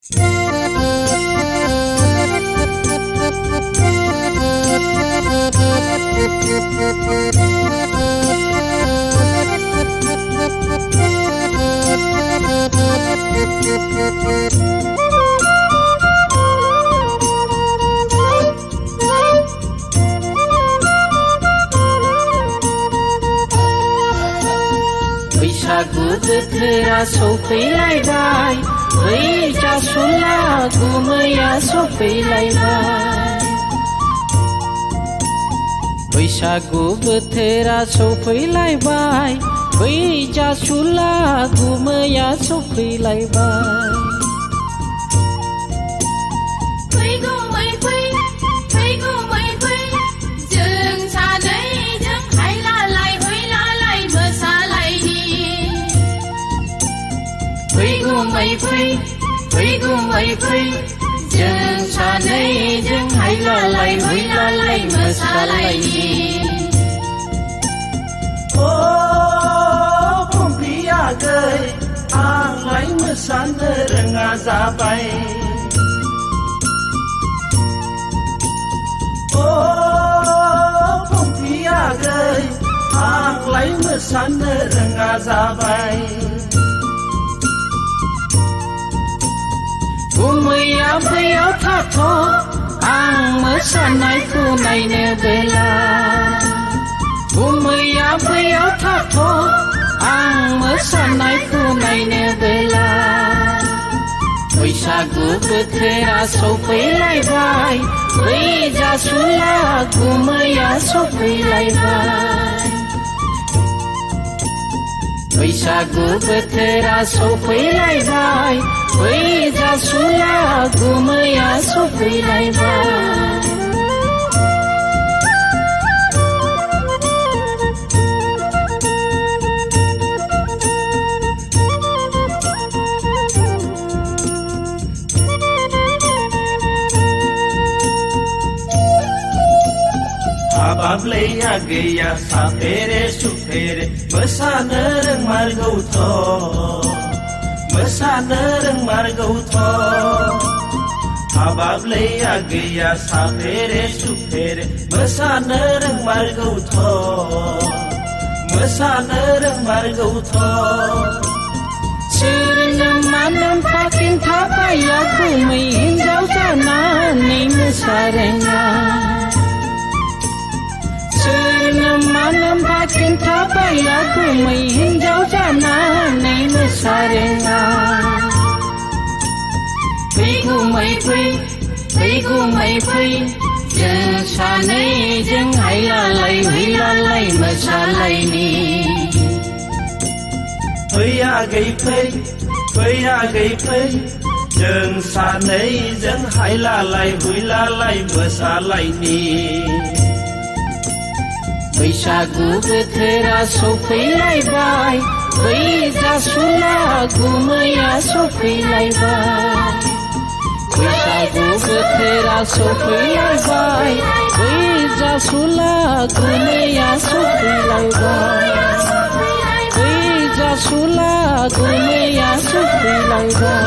बैसागु बोथोरा सफैलायबाय बै जासुला गुमैया सफैलायबाय बैसागु बोथोरा सफैलायबाय बै जासुला गुमैया सफैलायबाय फै जों सानैजों हायलालाय हुइलालाय मोसालायनि ओ फुंखि आगै आंलाय मोसानो रोङा जाबाय ओ फुंखि आगै आंलाय मोसानो रोङा जाबाय गुमैया बैयाव थाथ' आं मोसानायखौ नायनो बेला गुमैया बैयाव थाथ' आं मोसानायखौ नायनो बेला बैसागु बोथोरा सफैलायबाय बै जासुला गुमैया सफैलायबाय बैसागु बोथोरा सफैलायबाय बै जासुला गुमैया सफैलायबाय हाबाब्लै आगैया साफेरे सुफेरे मोसानो रोंमारगौथ' मोसानो रोंमारगौथ' हाबाब्लै आगैया साफेरे सुफेरे मोसानो रोंमारगौथ' मोसानो रोंमारगौथ' सोरनो मानोमफा खिन्थाबाया गुमै हिन्जाव जानानै मोसारोङा सोरनो मानोमफा खिन्थाबाया गुमै हिन्जाव जानानै मोसारोङा फै गुमै फै जों सानैजों हायलालाय हुइलालाय मोसालायनि फै आगै फै आगै फै जों सानैजों हायलालाय हुइलालाय मोसालायनि बैसागु बोथोरा सफैलायबाय बै जासुला गुमैया सफैलायबाय बैसागु बोथोरा सफैलायबाय बै जासुला गुमैया सफैलायबाय बै जासुला गुमैया सफैलायबाय